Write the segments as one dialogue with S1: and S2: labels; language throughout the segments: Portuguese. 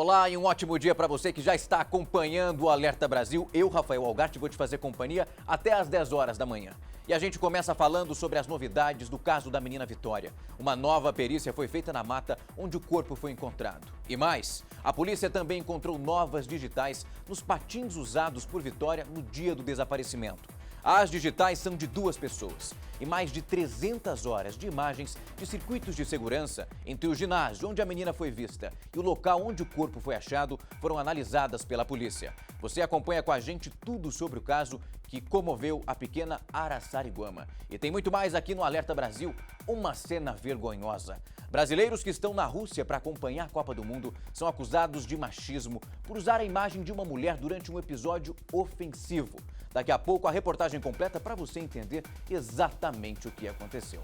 S1: Olá e um ótimo dia para você que já está acompanhando o Alerta Brasil. Eu, Rafael Algarte, vou te fazer companhia até às 10 horas da manhã. E a gente começa falando sobre as novidades do caso da menina Vitória. Uma nova perícia foi feita na mata onde o corpo foi encontrado. E mais, a polícia também encontrou novas digitais nos patins usados por Vitória no dia do desaparecimento. As digitais são de duas pessoas e mais de 300 horas de imagens de circuitos de segurança entre o ginásio onde a menina foi vista e o local onde o corpo foi achado foram analisadas pela polícia. Você acompanha com a gente tudo sobre o caso que comoveu a pequena Araçariguama. E tem muito mais aqui no Alerta Brasil, uma cena vergonhosa. Brasileiros que estão na Rússia para acompanhar a Copa do Mundo são acusados de machismo por usar a imagem de uma mulher durante um episódio ofensivo. Daqui a pouco a reportagem completa para você entender exatamente o que aconteceu.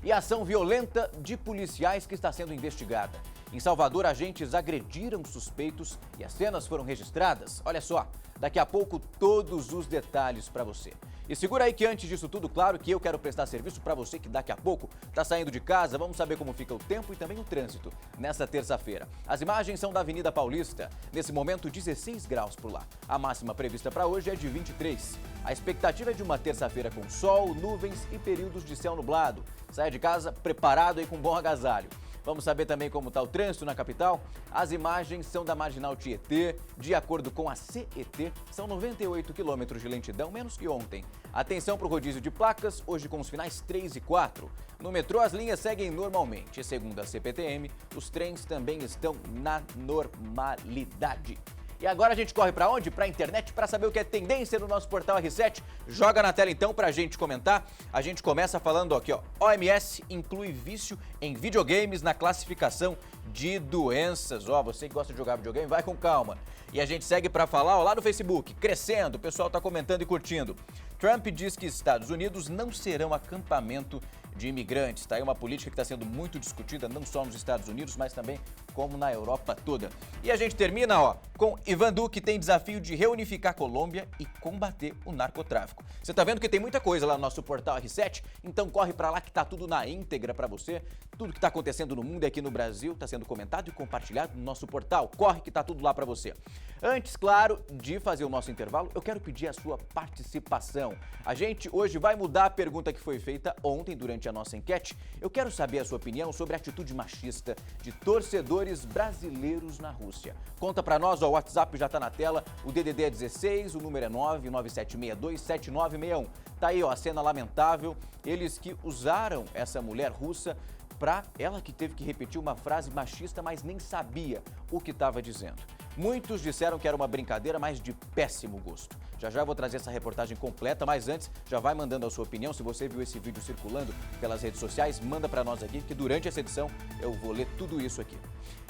S1: E a ação violenta de policiais que está sendo investigada. Em Salvador, agentes agrediram suspeitos e as cenas foram registradas. Olha só, daqui a pouco todos os detalhes para você. E segura aí que antes disso tudo, claro que eu quero prestar serviço para você que daqui a pouco está saindo de casa. Vamos saber como fica o tempo e também o trânsito nesta terça-feira. As imagens são da Avenida Paulista. Nesse momento, 16 graus por lá. A máxima prevista para hoje é de 23. A expectativa é de uma terça-feira com sol, nuvens e períodos de céu nublado. Saia de casa preparado e com bom agasalho. Vamos saber também como está o trânsito na capital? As imagens são da Marginal Tietê. De acordo com a CET, são 98 quilômetros de lentidão, menos que ontem. Atenção para o rodízio de placas, hoje com os finais 3 e 4. No metrô, as linhas seguem normalmente. Segundo a CPTM, os trens também estão na normalidade. E agora a gente corre para onde? Para a internet, para saber o que é tendência no nosso portal R7. Joga na tela então para a gente comentar. A gente começa falando aqui, ó. OMS inclui vício em videogames na classificação de doenças. Ó, você que gosta de jogar videogame, vai com calma. E a gente segue para falar, ó, lá no Facebook, crescendo, o pessoal está comentando e curtindo. Trump diz que Estados Unidos não serão acampamento de imigrantes. Tá aí uma política que está sendo muito discutida, não só nos Estados Unidos, mas também como na Europa toda. E a gente termina, ó, com Ivan Duque tem desafio de reunificar a Colômbia e combater o narcotráfico. Você tá vendo que tem muita coisa lá no nosso portal R7? Então corre para lá que tá tudo na íntegra para você. Tudo que tá acontecendo no mundo e aqui no Brasil tá sendo comentado e compartilhado no nosso portal. Corre que tá tudo lá para você. Antes, claro, de fazer o nosso intervalo, eu quero pedir a sua participação. A gente hoje vai mudar a pergunta que foi feita ontem durante a nossa enquete. Eu quero saber a sua opinião sobre a atitude machista de torcedores brasileiros na Rússia. Conta pra nós, ó, o WhatsApp já tá na tela, o DDD é 16, o número é 997627961. Tá aí, ó, a cena lamentável, eles que usaram essa mulher russa pra ela que teve que repetir uma frase machista, mas nem sabia o que estava dizendo. Muitos disseram que era uma brincadeira, mas de péssimo gosto. Já já vou trazer essa reportagem completa, mas antes, já vai mandando a sua opinião. Se você viu esse vídeo circulando pelas redes sociais, manda para nós aqui, que durante essa edição eu vou ler tudo isso aqui.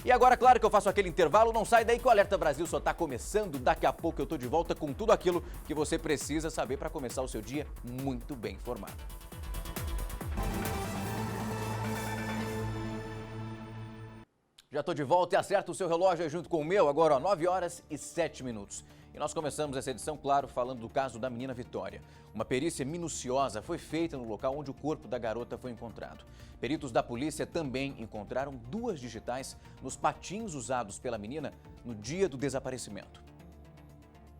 S1: E agora, claro que eu faço aquele intervalo, não sai daí que o Alerta Brasil só está começando. Daqui a pouco eu tô de volta com tudo aquilo que você precisa saber para começar o seu dia muito bem informado. Já estou de volta e acerta o seu relógio aí junto com o meu, agora ó, 9 horas e 7 minutos. E nós começamos essa edição, claro, falando do caso da menina Vitória. Uma perícia minuciosa foi feita no local onde o corpo da garota foi encontrado. Peritos da polícia também encontraram duas digitais nos patins usados pela menina no dia do desaparecimento.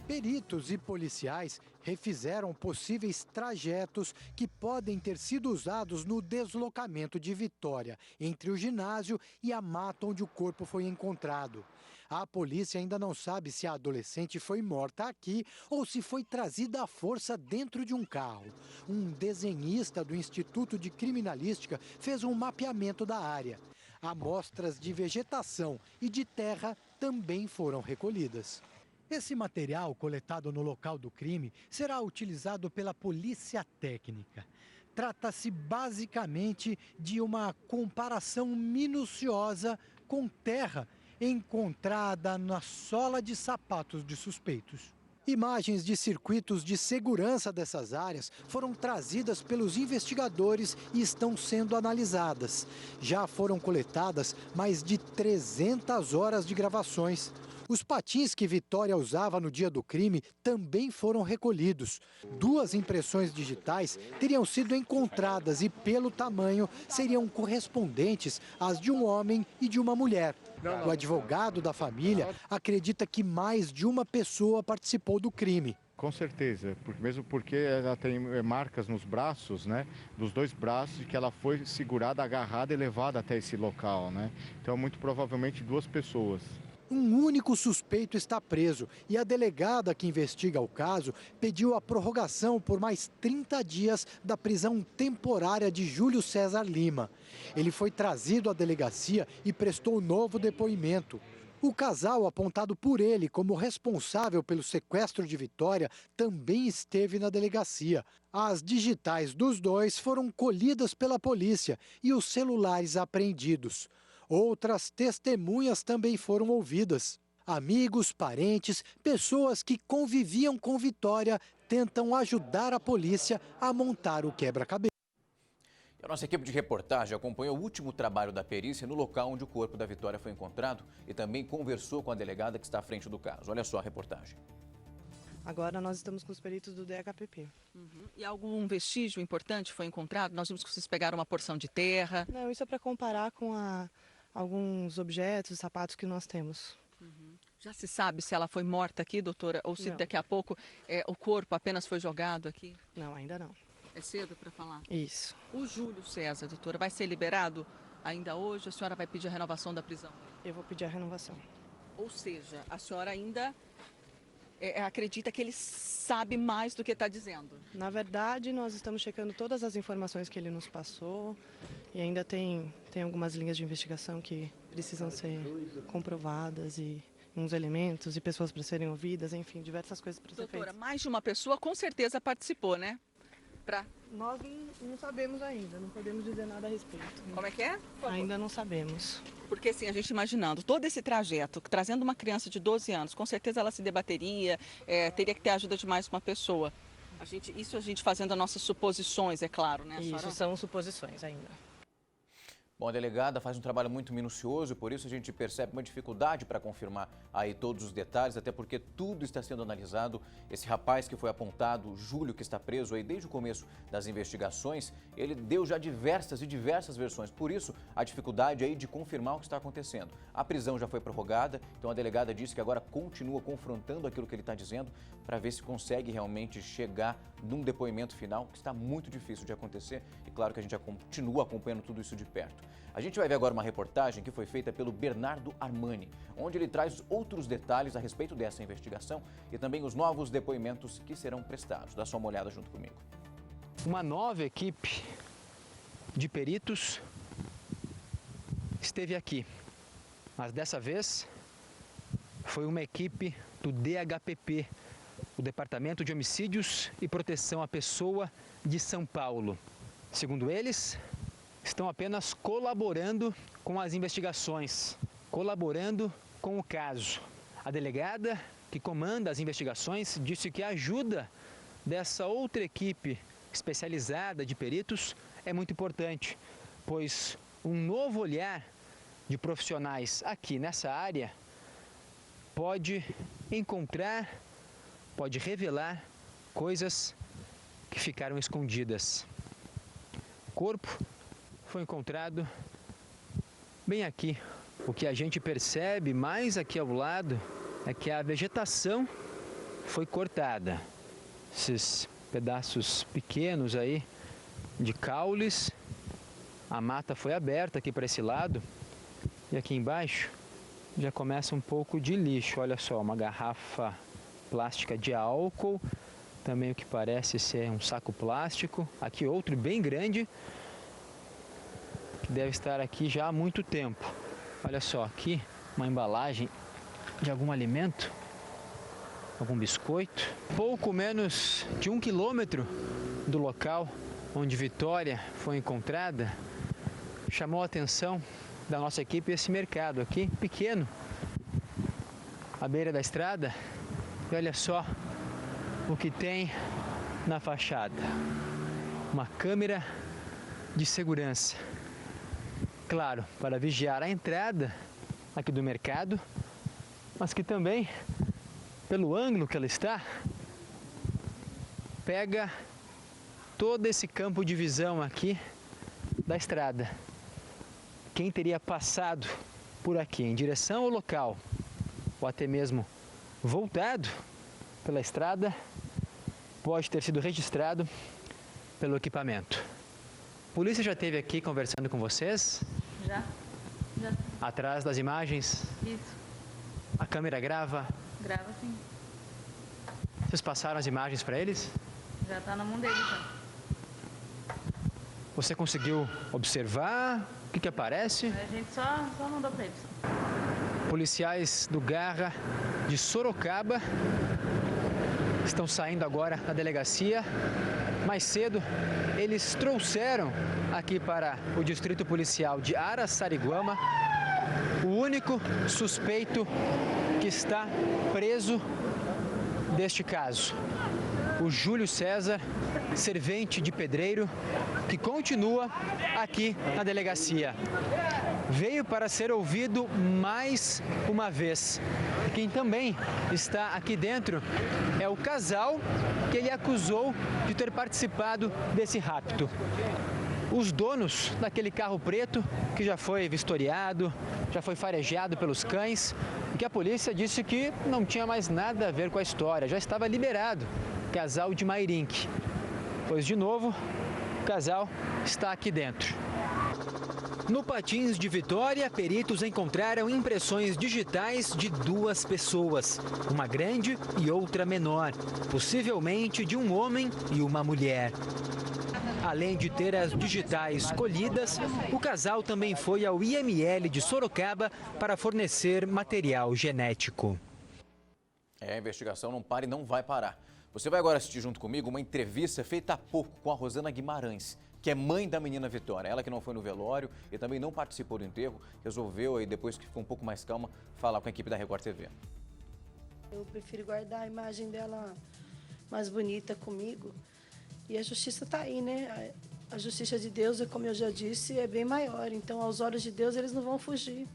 S2: Peritos e policiais refizeram possíveis trajetos que podem ter sido usados no deslocamento de Vitória, entre o ginásio e a mata onde o corpo foi encontrado. A polícia ainda não sabe se a adolescente foi morta aqui ou se foi trazida à força dentro de um carro. Um desenhista do Instituto de Criminalística fez um mapeamento da área. Amostras de vegetação e de terra também foram recolhidas. Esse material coletado no local do crime será utilizado pela polícia técnica. Trata-se basicamente de uma comparação minuciosa com terra encontrada na sola de sapatos de suspeitos. Imagens de circuitos de segurança dessas áreas foram trazidas pelos investigadores e estão sendo analisadas. Já foram coletadas mais de 300 horas de gravações. Os patins que Vitória usava no dia do crime também foram recolhidos. 2 impressões digitais teriam sido encontradas e, pelo tamanho, seriam correspondentes às de um homem e de uma mulher. O advogado da família acredita que mais de uma pessoa participou do crime.
S3: Com certeza, mesmo porque ela tem marcas nos braços, né, dos 2 braços, de que ela foi segurada, agarrada e levada até esse local, né? Então, muito provavelmente 2 pessoas.
S2: Um único suspeito está preso e a delegada que investiga o caso pediu a prorrogação por mais 30 dias da prisão temporária de Júlio César Lima. Ele foi trazido à delegacia e prestou novo depoimento. O casal, apontado por ele como responsável pelo sequestro de Vitória, também esteve na delegacia. As digitais dos 2 foram colhidas pela polícia e os celulares apreendidos. Outras testemunhas também foram ouvidas. Amigos, parentes, pessoas que conviviam com Vitória tentam ajudar a polícia a montar o quebra-cabeça.
S1: A nossa equipe de reportagem acompanhou o último trabalho da perícia no local onde o corpo da Vitória foi encontrado e também conversou com a delegada que está à frente do caso. Olha só a reportagem.
S4: Agora nós estamos com os peritos do DHPP.
S5: E algum vestígio importante foi encontrado? Nós vimos que vocês pegaram uma porção de terra.
S4: Não, isso é para comparar com alguns objetos, sapatos que nós temos.
S5: Já se sabe se ela foi morta aqui, doutora, ou se
S4: Não.
S5: daqui a pouco o corpo apenas foi jogado aqui?
S4: Não, ainda não.
S5: É cedo para falar.
S4: Isso.
S5: O Júlio César, doutora, vai ser liberado ainda hoje? A senhora vai pedir a renovação da prisão?
S4: Eu vou pedir a renovação.
S5: Ou seja, a senhora ainda acredita que ele sabe mais do que está dizendo?
S4: Na verdade, nós estamos checando todas as informações que ele nos passou e ainda tem algumas linhas de investigação que precisam ser comprovadas e uns elementos e pessoas para serem ouvidas, enfim, diversas coisas para ser
S5: Doutora,
S4: feitas.
S5: mais de uma pessoa com certeza participou, né?
S4: Nós não sabemos ainda, não podemos dizer nada a respeito.
S5: Como é que é?
S4: Ainda não sabemos.
S5: Porque assim, a gente imaginando todo esse trajeto, trazendo uma criança de 12 anos, com certeza ela se debateria, teria que ter a ajuda de mais uma pessoa. Isso a gente fazendo as nossas suposições, é claro, né?
S4: Isso são suposições ainda.
S1: Bom, a delegada faz um trabalho muito minucioso e por isso a gente percebe uma dificuldade para confirmar aí todos os detalhes, até porque tudo está sendo analisado. Esse rapaz que foi apontado, Júlio, que está preso aí desde o começo das investigações, ele deu já diversas versões. Por isso, a dificuldade aí de confirmar o que está acontecendo. A prisão já foi prorrogada, então a delegada disse que agora continua confrontando aquilo que ele está dizendo para ver se consegue realmente chegar num depoimento final, que está muito difícil de acontecer. E claro que a gente continua acompanhando tudo isso de perto. A gente vai ver agora uma reportagem que foi feita pelo Bernardo Armani, onde ele traz outros detalhes a respeito dessa investigação e também os novos depoimentos que serão prestados. Dá só uma olhada junto comigo.
S6: Uma nova equipe de peritos esteve aqui, mas dessa vez foi uma equipe do DHPP, o Departamento de Homicídios e Proteção à Pessoa de São Paulo. Segundo eles, estão apenas colaborando com as investigações, colaborando com o caso. A delegada que comanda as investigações disse que a ajuda dessa outra equipe especializada de peritos é muito importante, pois um novo olhar de profissionais aqui nessa área pode encontrar, pode revelar coisas que ficaram escondidas. O corpo foi encontrado bem aqui. O que a gente percebe mais aqui ao lado é que a vegetação foi cortada. Esses pedaços pequenos aí de caules, a mata foi aberta aqui para esse lado e aqui embaixo já começa um pouco de lixo. Olha só, uma garrafa plástica de álcool, também o que parece ser um saco plástico. Aqui outro bem grande, que deve estar aqui já há muito tempo. Olha só, aqui uma embalagem de algum alimento, algum biscoito. Pouco menos de 1 quilômetro do local onde Vitória foi encontrada, chamou a atenção da nossa equipe esse mercado aqui, pequeno, à beira da estrada. E olha só o que tem na fachada. Uma câmera de segurança. Claro, para vigiar a entrada aqui do mercado mas que também, pelo ângulo que ela está, pega todo esse campo de visão aqui da estrada. Quem teria passado por aqui em direção ao local, ou até mesmo voltado pela estrada, pode ter sido registrado pelo equipamento. A polícia já esteve aqui conversando com vocês?
S7: Já.
S6: Atrás das imagens?
S7: Isso.
S6: A câmera grava?
S7: Grava sim.
S6: Vocês passaram as imagens para eles?
S7: Já está na mão deles já.
S6: Você conseguiu observar o que aparece?
S7: A gente só mandou para eles.
S6: Policiais do Garra de Sorocaba estão saindo agora da delegacia. Mais cedo, eles trouxeram aqui para o Distrito Policial de Araçariguama o único suspeito que está preso deste caso, o Júlio César, servente de pedreiro, que continua aqui na delegacia. Veio para ser ouvido mais uma vez. E quem também está aqui dentro é o casal que ele acusou de ter participado desse rapto. Os donos daquele carro preto, que já foi vistoriado, já foi farejado pelos cães, e que a polícia disse que não tinha mais nada a ver com a história, já estava liberado. Casal de Mairinque. Pois, de novo, o casal está aqui dentro. No Patins de Vitória, peritos encontraram impressões digitais de duas pessoas, uma grande e outra menor, possivelmente de um homem e uma mulher. Além de ter as digitais colhidas, o casal também foi ao IML de Sorocaba para fornecer material genético.
S1: A investigação não para e não vai parar. Você vai agora assistir junto comigo uma entrevista feita há pouco com a Rosana Guimarães, que é mãe da menina Vitória. Ela que não foi no velório e também não participou do enterro, resolveu, aí depois que ficou um pouco mais calma, falar com a equipe da Record TV.
S8: Eu prefiro guardar a imagem dela mais bonita comigo. E a justiça está aí, né? A justiça de Deus, como eu já disse, é bem maior. Então, aos olhos de Deus, eles não vão fugir.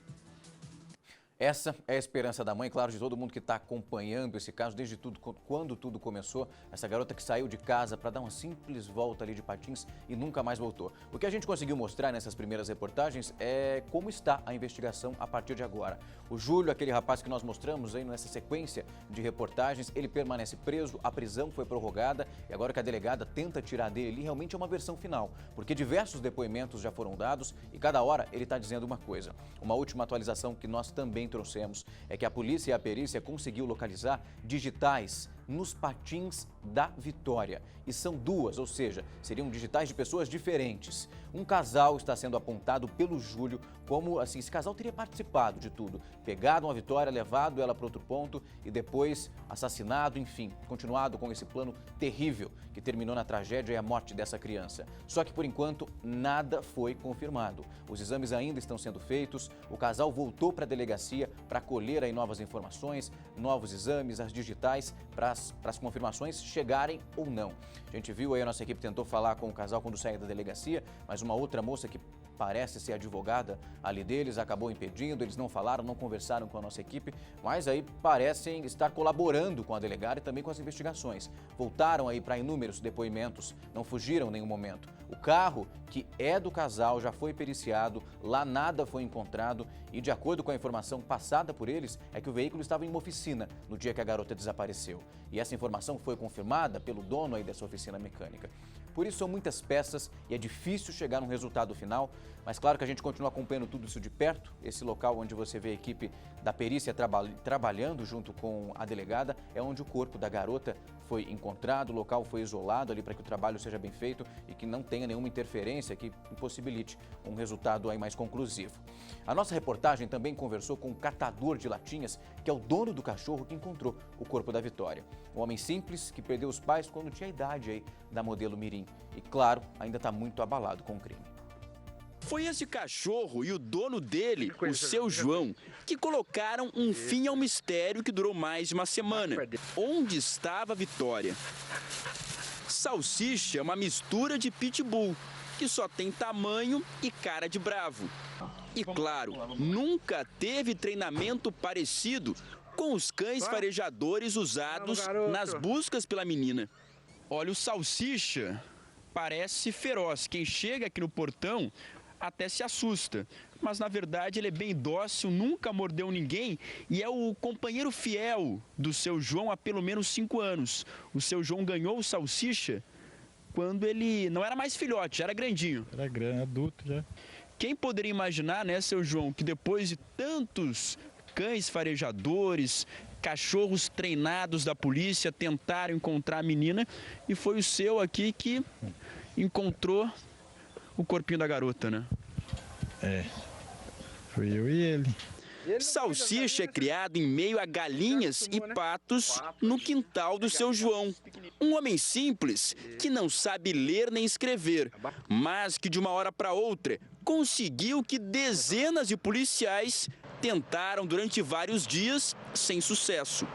S1: Essa é a esperança da mãe, claro, de todo mundo que está acompanhando esse caso desde quando tudo começou. Essa garota que saiu de casa para dar uma simples volta ali de patins e nunca mais voltou. O que a gente conseguiu mostrar nessas primeiras reportagens é como está a investigação a partir de agora. O Júlio, aquele rapaz que nós mostramos aí nessa sequência de reportagens, ele permanece preso, a prisão foi prorrogada e agora que a delegada tenta tirar dele ali, realmente é uma versão final, porque diversos depoimentos já foram dados e cada hora ele está dizendo uma coisa. Uma última atualização que nós também trouxemos é que a polícia e a perícia conseguiu localizar digitais nos patins da Vitória. E são duas, ou seja, seriam digitais de pessoas diferentes. Um casal está sendo apontado pelo Júlio como, assim, esse casal teria participado de tudo. Pegado uma Vitória, levado ela para outro ponto e depois assassinado, enfim, continuado com esse plano terrível que terminou na tragédia e a morte dessa criança. Só que, por enquanto, nada foi confirmado. Os exames ainda estão sendo feitos, o casal voltou para a delegacia para colher aí novas informações, novos exames, as digitais, para as confirmações chegarem ou não. A gente viu aí, a nossa equipe tentou falar com o casal quando saiu da delegacia, mas uma outra moça que parece ser advogada ali deles acabou impedindo, eles não falaram, não conversaram com a nossa equipe, mas aí parecem estar colaborando com a delegada e também com as investigações. Voltaram aí para inúmeros depoimentos, não fugiram em nenhum momento. O carro, que é do casal, já foi periciado, lá nada foi encontrado e, de acordo com a informação passada por eles, é que o veículo estava em uma oficina no dia que a garota desapareceu. E essa informação foi confirmada pelo dono aí dessa oficina mecânica. Por isso são muitas peças e é difícil chegar num resultado final, mas claro que a gente continua acompanhando tudo isso de perto. Esse local onde você vê a equipe da perícia trabalhando junto com a delegada é onde o corpo da garota foi encontrado, o local foi isolado ali para que o trabalho seja bem feito e que não tenha nenhuma interferência que impossibilite um resultado aí mais conclusivo. A nossa reportagem também conversou com um catador de latinhas, que é o dono do cachorro que encontrou o corpo da Vitória. Um homem simples que perdeu os pais quando tinha a idade aí da modelo Mirim. E claro, ainda está muito abalado com o crime.
S9: Foi esse cachorro e o dono dele, o seu João, que colocaram um fim ao mistério que durou mais de uma semana. Onde estava a Vitória? Salsicha é uma mistura de pitbull, que só tem tamanho e cara de bravo. E claro, nunca teve treinamento parecido com os cães farejadores usados nas buscas pela menina. Olha, o Salsicha parece feroz. Quem chega aqui no portão até se assusta. Mas, na verdade, ele é bem dócil, nunca mordeu ninguém e é o companheiro fiel do seu João há pelo menos 5 anos. O seu João ganhou o Salsicha quando ele não era mais filhote, já era grandinho.
S10: Era grande, adulto já.
S9: Quem poderia imaginar, né, seu João, que depois de tantos cães farejadores, cachorros treinados da polícia tentaram encontrar a menina e foi o seu aqui que encontrou o corpinho da garota, né?
S10: É, foi eu e ele.
S9: Salsicha é criado em meio a galinhas e patos no quintal do seu João. Um homem simples que não sabe ler nem escrever, mas que de uma hora para outra conseguiu que dezenas de policiais tentaram durante vários dias sem sucesso.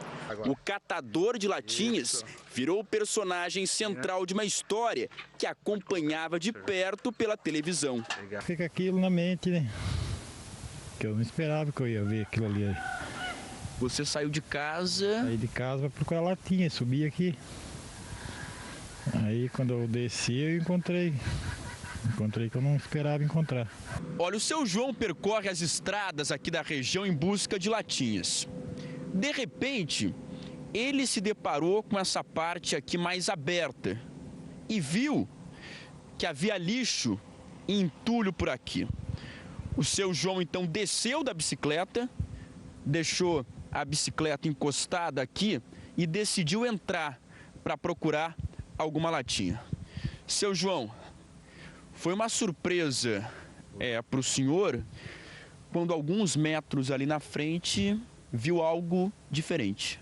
S9: O catador de latinhas virou o personagem central de uma história que acompanhava de perto pela televisão.
S10: Fica aquilo na mente, né? Que eu não esperava que eu ia ver aquilo ali.
S9: Você saiu de casa?
S10: Saí de casa para procurar latinha, subi aqui. Aí quando eu desci eu encontrei que eu não esperava encontrar.
S9: Olha, o seu João percorre as estradas aqui da região em busca de latinhas. De repente, ele se deparou com essa parte aqui mais aberta e viu que havia lixo e entulho por aqui. O seu João então desceu da bicicleta, deixou a bicicleta encostada aqui e decidiu entrar para procurar alguma latinha. Seu João, foi uma surpresa para o senhor quando alguns metros ali na frente viu algo diferente.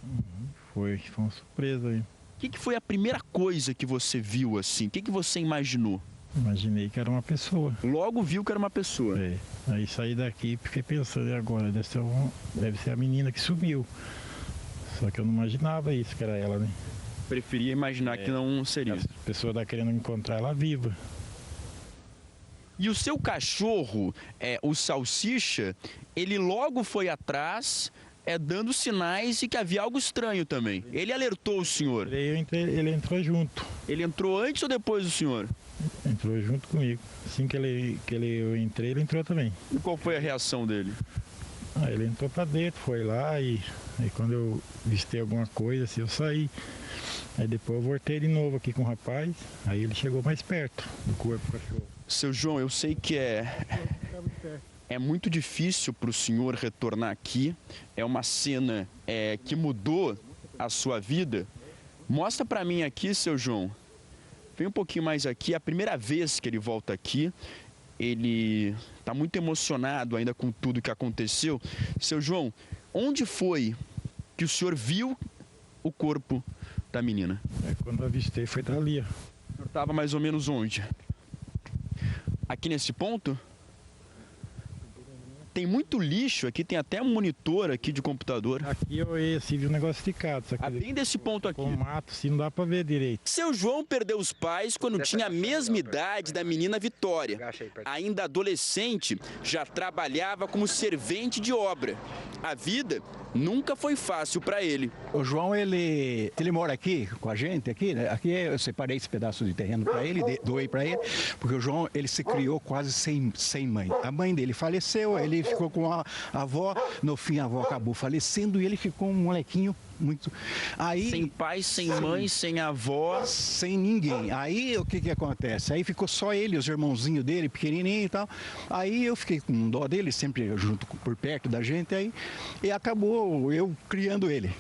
S10: Foi uma surpresa aí.
S9: O que foi a primeira coisa que você viu assim? O que você imaginou?
S10: Imaginei que era uma pessoa.
S9: Logo viu que era uma pessoa?
S10: É. Aí saí daqui e fiquei pensando, e agora? Deve ser a menina que sumiu. Só que eu não imaginava isso, que era ela, né?
S9: Preferia imaginar que não seria.
S10: A pessoa está querendo encontrar ela viva.
S9: E o seu cachorro, o Salsicha, ele logo foi atrás, dando sinais de que havia algo estranho também. Ele alertou o senhor?
S10: Ele entrou junto.
S9: Ele entrou antes ou depois do senhor?
S10: Entrou junto comigo. Assim que eu entrei, ele entrou também.
S9: E qual foi a reação dele?
S10: Ele entrou pra dentro, foi lá e aí quando eu vistei alguma coisa, assim, eu saí. Aí depois eu voltei de novo aqui com o rapaz, aí ele chegou mais perto do corpo do cachorro.
S9: Seu João, eu sei que é muito difícil para o senhor retornar aqui. É uma cena que mudou a sua vida. Mostra para mim aqui, seu João. Vem um pouquinho mais aqui. É a primeira vez que ele volta aqui. Ele está muito emocionado ainda com tudo que aconteceu. Seu João, onde foi que o senhor viu o corpo da menina?
S10: Quando eu avistei foi dali.
S9: O senhor estava mais ou menos onde? Aqui nesse ponto? Tem muito lixo aqui, tem até um monitor aqui de computador.
S10: Aqui eu vi um negócio esticado.
S9: Bem desse ponto aqui.
S10: Com mato, assim, não dá pra ver direito.
S9: Seu João perdeu os pais quando tinha a mesma idade da menina Vitória. Ainda adolescente, já trabalhava como servente de obra. A vida nunca foi fácil para ele.
S11: O João, ele mora aqui com a gente, aqui, né? Aqui eu separei esse pedaço de terreno para ele, doei para ele, porque o João, ele se criou quase sem mãe. A mãe dele faleceu, ele ficou com a avó, no fim a avó acabou falecendo e ele ficou um molequinho muito... Aí,
S9: sem pai, sem mãe, sem avó.
S11: Sem ninguém. Aí o que acontece? Aí ficou só ele, os irmãozinhos dele, pequenininho e tal. Aí eu fiquei com dó dele, sempre junto por perto da gente, aí, e acabou eu criando ele.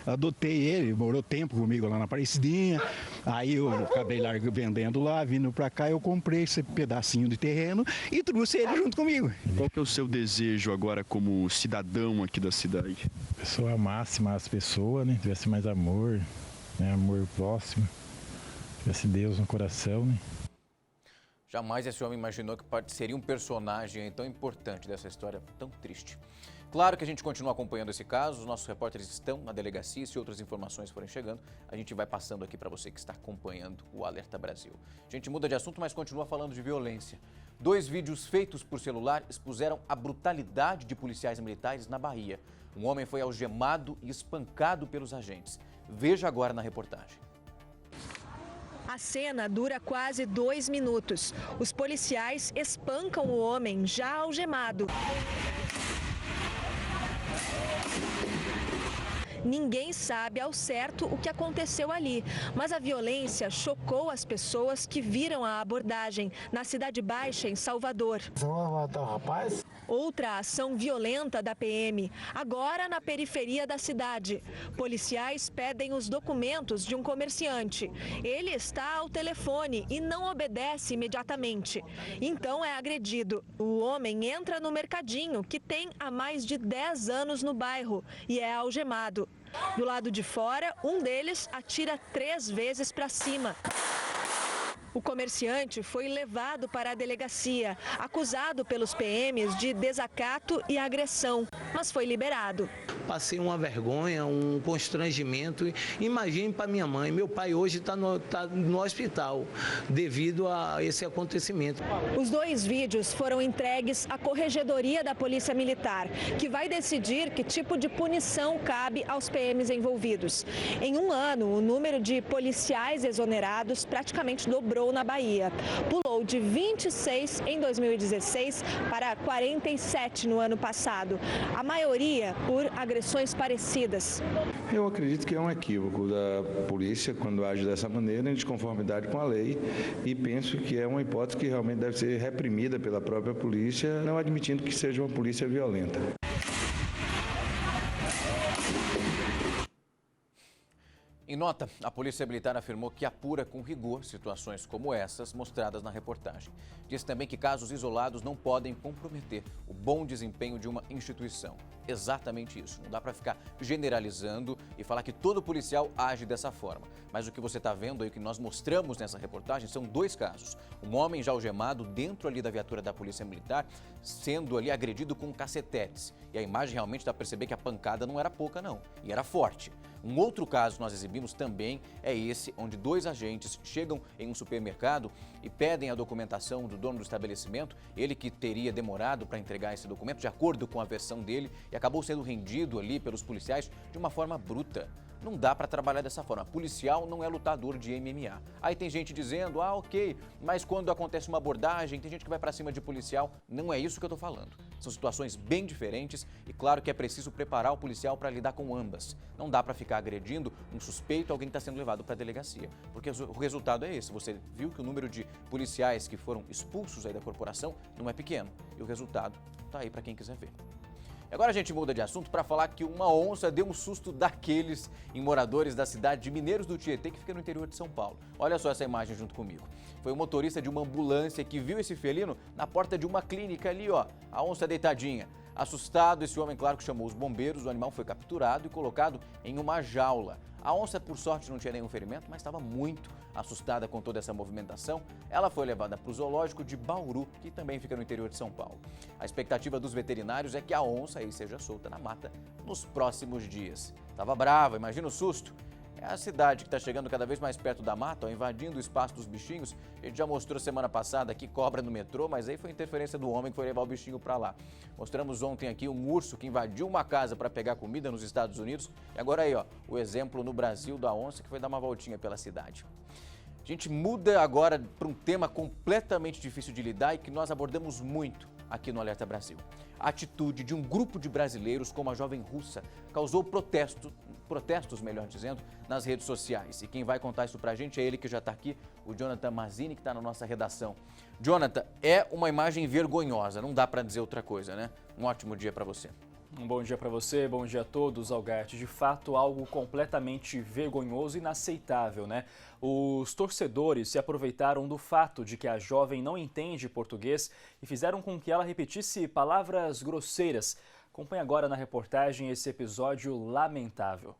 S11: Adotei ele, morou tempo comigo lá na Aparecidinha, aí eu acabei vendendo lá, vindo pra cá, eu comprei esse pedacinho de terreno e trouxe ele junto comigo.
S9: Qual que é o seu desejo agora como cidadão aqui da cidade?
S10: A pessoa amasse mais as pessoas, né? Tivesse mais amor, né? Amor próximo, tivesse Deus no coração, né?
S1: Jamais esse homem imaginou que seria um personagem tão importante dessa história tão triste. Claro que a gente continua acompanhando esse caso, os nossos repórteres estão na delegacia, se outras informações forem chegando, a gente vai passando aqui para você que está acompanhando o Alerta Brasil. A gente muda de assunto, mas continua falando de violência. 2 vídeos feitos por celular expuseram a brutalidade de policiais militares na Bahia. Um homem foi algemado e espancado pelos agentes. Veja agora na reportagem.
S12: A cena dura quase 2 minutos. Os policiais espancam o homem já algemado. Ninguém sabe ao certo o que aconteceu ali, mas a violência chocou as pessoas que viram a abordagem na Cidade Baixa, em Salvador. Outra ação violenta da PM, agora na periferia da cidade. Policiais pedem os documentos de um comerciante. Ele está ao telefone e não obedece imediatamente. Então é agredido. O homem entra no mercadinho, que tem há mais de 10 anos no bairro, e é algemado. Do lado de fora, um deles atira 3 vezes para cima. O comerciante foi levado para a delegacia, acusado pelos PMs de desacato e agressão, mas foi liberado.
S13: Passei uma vergonha, um constrangimento. Imagine para minha mãe, meu pai hoje está no hospital devido a esse acontecimento.
S12: Os 2 vídeos foram entregues à Corregedoria da Polícia Militar, que vai decidir que tipo de punição cabe aos PMs envolvidos. Em um ano, o número de policiais exonerados praticamente dobrou na Bahia. Pulou de 26 em 2016 para 47 no ano passado. A maioria por agressões parecidas.
S14: Eu acredito que é um equívoco da polícia quando age dessa maneira, em desconformidade com a lei, e penso que é uma hipótese que realmente deve ser reprimida pela própria polícia, não admitindo que seja uma polícia violenta.
S1: Em nota, a Polícia Militar afirmou que apura com rigor situações como essas mostradas na reportagem. Diz também que casos isolados não podem comprometer o bom desempenho de uma instituição. Exatamente isso. Não dá para ficar generalizando e falar que todo policial age dessa forma. Mas o que você está vendo aí, o que nós mostramos nessa reportagem, são 2 casos. Um homem já algemado dentro ali da viatura da Polícia Militar, sendo ali agredido com cacetetes. E a imagem realmente dá para perceber que a pancada não era pouca não, e era forte. Um outro caso que nós exibimos também é esse, onde 2 agentes chegam em um supermercado e pedem a documentação do dono do estabelecimento, ele que teria demorado para entregar esse documento, de acordo com a versão dele, e acabou sendo rendido ali pelos policiais de uma forma bruta. Não dá para trabalhar dessa forma. Policial não é lutador de MMA. Aí tem gente dizendo, ok, mas quando acontece uma abordagem, tem gente que vai para cima de policial. Não é isso que eu estou falando. São situações bem diferentes e claro que é preciso preparar o policial para lidar com ambas. Não dá para ficar agredindo um suspeito, alguém que está sendo levado para a delegacia. Porque o resultado é esse. Você viu que o número de policiais que foram expulsos aí da corporação não é pequeno. E o resultado está aí para quem quiser ver. Agora a gente muda de assunto para falar que uma onça deu um susto daqueles em moradores da cidade de Mineiros do Tietê, que fica no interior de São Paulo. Olha só essa imagem junto comigo. Foi o motorista de uma ambulância que viu esse felino na porta de uma clínica ali, ó, a onça deitadinha. Assustado, esse homem, claro que chamou os bombeiros, o animal foi capturado e colocado em uma jaula. A onça, por sorte, não tinha nenhum ferimento, mas estava muito assustada com toda essa movimentação. Ela foi levada para o zoológico de Bauru, que também fica no interior de São Paulo. A expectativa dos veterinários é que a onça aí seja solta na mata nos próximos dias. Estava brava, imagina o susto. É a cidade que está chegando cada vez mais perto da mata, ó, invadindo o espaço dos bichinhos. A gente já mostrou semana passada aqui cobra no metrô, mas aí foi interferência do homem que foi levar o bichinho para lá. Mostramos ontem aqui um urso que invadiu uma casa para pegar comida nos Estados Unidos. E agora aí, ó, o exemplo no Brasil da onça que foi dar uma voltinha pela cidade. A gente muda agora para um tema completamente difícil de lidar e que nós abordamos muito aqui no Alerta Brasil. A atitude de um grupo de brasileiros como a jovem russa causou protestos, melhor dizendo, nas redes sociais. E quem vai contar isso pra gente é ele que já está aqui, o Jonathan Mazzini, que está na nossa redação. Jonathan, é uma imagem vergonhosa, não dá para dizer outra coisa, né? Um ótimo dia para você.
S15: Um bom dia para você, bom dia a todos, Algarte. De fato, algo completamente vergonhoso e inaceitável, né? Os torcedores se aproveitaram do fato de que a jovem não entende português e fizeram com que ela repetisse palavras grosseiras. Acompanhe agora na reportagem esse episódio lamentável.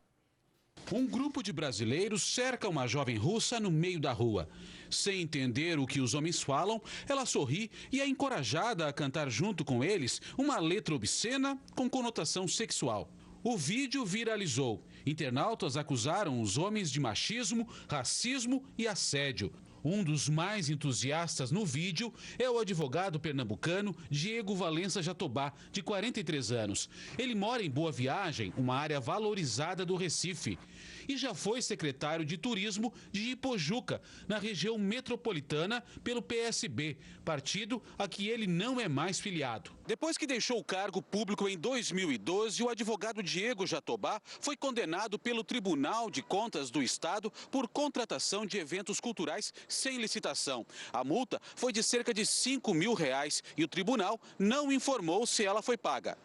S16: Um grupo de brasileiros cerca uma jovem russa no meio da rua. Sem entender o que os homens falam, ela sorri e é encorajada a cantar junto com eles uma letra obscena com conotação sexual. O vídeo viralizou. Internautas acusaram os homens de machismo, racismo e assédio. Um dos mais entusiastas no vídeo é o advogado pernambucano Diego Valença Jatobá, de 43 anos. Ele mora em Boa Viagem, uma área valorizada do Recife. E já foi secretário de Turismo de Ipojuca, na região metropolitana, pelo PSB, partido a que ele não é mais filiado. Depois que deixou o cargo público em 2012, o advogado Diego Jatobá foi condenado pelo Tribunal de Contas do Estado por contratação de eventos culturais sem licitação. A multa foi de cerca de R$5 mil e o tribunal não informou se ela foi paga.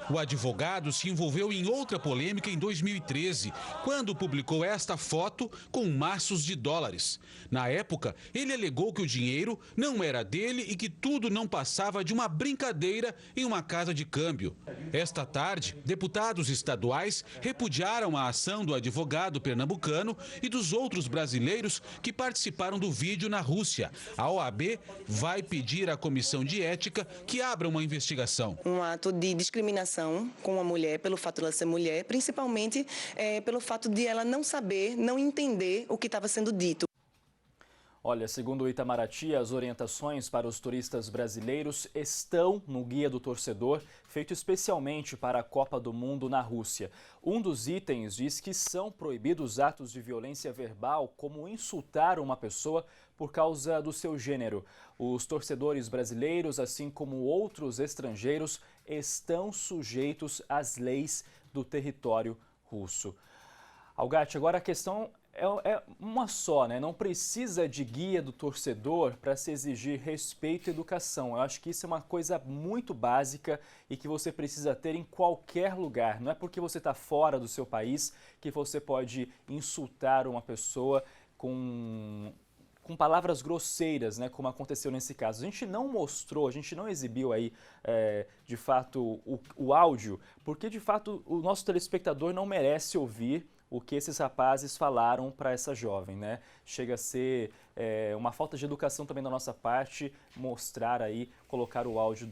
S16: O advogado se envolveu em outra polêmica em 2013, quando publicou esta foto com maços de dólares. Na época, ele alegou que o dinheiro não era dele e que tudo não passava de uma brincadeira em uma casa de câmbio. Esta tarde, deputados estaduais repudiaram a ação do advogado pernambucano e dos outros brasileiros que participaram do vídeo na Rússia. A OAB vai pedir à Comissão de Ética que abra uma investigação.
S17: Um ato de discriminação com a mulher pelo fato de ela ser mulher, principalmente pelo fato de ela não saber, não entender o que estava sendo dito.
S15: Olha, segundo o Itamaraty, as orientações para os turistas brasileiros estão no Guia do Torcedor, feito especialmente para a Copa do Mundo na Rússia. Um dos itens diz que são proibidos atos de violência verbal, como insultar uma pessoa por causa do seu gênero. Os torcedores brasileiros, assim como outros estrangeiros, estão sujeitos às leis do território russo. Algatti, agora a questão é uma só, né? Não precisa de guia do torcedor para se exigir respeito e educação. Eu acho que isso é uma coisa muito básica e que você precisa ter em qualquer lugar. Não é porque você está fora do seu país que você pode insultar uma pessoa com palavras grosseiras, né, como aconteceu nesse caso. A gente não mostrou, a gente não exibiu aí, de fato, o áudio, porque, de fato, o nosso telespectador não merece ouvir o que esses rapazes falaram para essa jovem, né? Chega a ser uma falta de educação também da nossa parte mostrar aí, colocar o áudio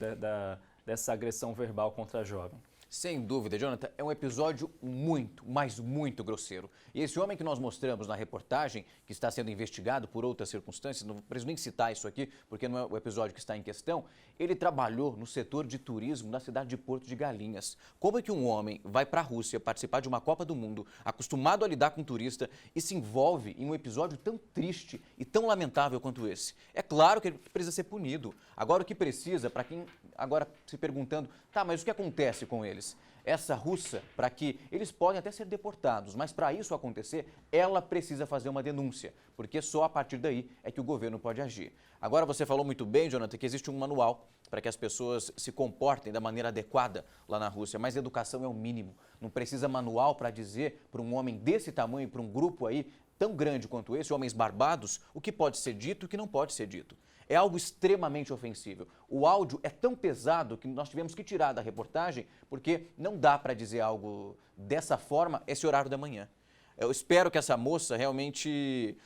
S15: dessa agressão verbal contra a jovem.
S1: Sem dúvida, Jonathan, é um episódio muito, mas muito grosseiro. E esse homem que nós mostramos na reportagem, que está sendo investigado por outras circunstâncias, não preciso nem citar isso aqui, porque não é o episódio que está em questão, ele trabalhou no setor de turismo da cidade de Porto de Galinhas. Como é que um homem vai para a Rússia participar de uma Copa do Mundo, acostumado a lidar com turista, e se envolve em um episódio tão triste e tão lamentável quanto esse? É claro que ele precisa ser punido. Agora, o que precisa, para quem agora se perguntando, tá, mas o que acontece com eles? Essa russa, para que eles podem até ser deportados, mas para isso acontecer, ela precisa fazer uma denúncia, porque só a partir daí é que o governo pode agir. Agora, você falou muito bem, Jonathan, que existe um manual para que as pessoas se comportem da maneira adequada lá na Rússia, mas educação é o mínimo. Não precisa manual para dizer para um homem desse tamanho, para um grupo aí tão grande quanto esse, homens barbados, o que pode ser dito e o que não pode ser dito. É algo extremamente ofensivo. O áudio é tão pesado que nós tivemos que tirar da reportagem, porque não dá para dizer algo dessa forma esse horário da manhã. Eu espero que essa moça realmente...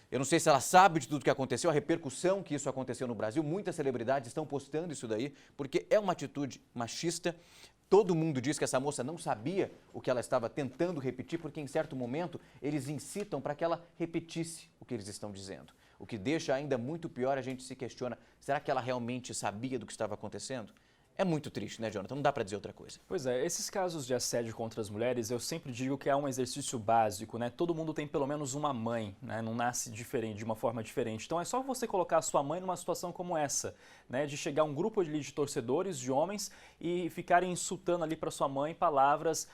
S1: Eu não sei se ela sabe de tudo que aconteceu, a repercussão que isso aconteceu no Brasil. Muitas celebridades estão postando isso daí, porque é uma atitude machista. Todo mundo diz que essa moça não sabia o que ela estava tentando repetir, porque em certo momento eles incitam para que ela repetisse o que eles estão dizendo. O que deixa ainda muito pior, a gente se questiona, será que ela realmente sabia do que estava acontecendo? É muito triste, né, Jonathan? Não dá para dizer outra coisa.
S15: Pois é, esses casos de assédio contra as mulheres, eu sempre digo que é um exercício básico, né? Todo mundo tem pelo menos uma mãe, né? Não nasce diferente, de uma forma diferente. Então é só você colocar a sua mãe numa situação como essa, né? De chegar um grupo de torcedores, de homens, e ficarem insultando ali para sua mãe palavras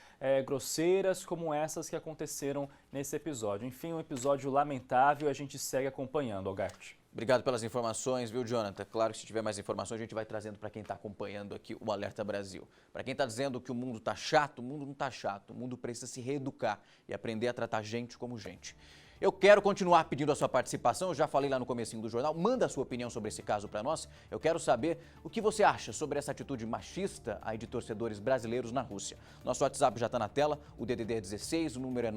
S15: grosseiras como essas que aconteceram nesse episódio. Enfim, um episódio lamentável e a gente segue acompanhando, Algatti.
S1: Obrigado pelas informações, viu, Jonathan? Claro que se tiver mais informações, a gente vai trazendo para quem está acompanhando aqui o Alerta Brasil. Para quem está dizendo que o mundo está chato, o mundo não está chato. O mundo precisa se reeducar e aprender a tratar gente como gente. Eu quero continuar pedindo a sua participação, eu já falei lá no comecinho do jornal, manda a sua opinião sobre esse caso para nós. Eu quero saber o que você acha sobre essa atitude machista aí de torcedores brasileiros na Rússia. Nosso WhatsApp já está na tela, o DDD é 16, o número é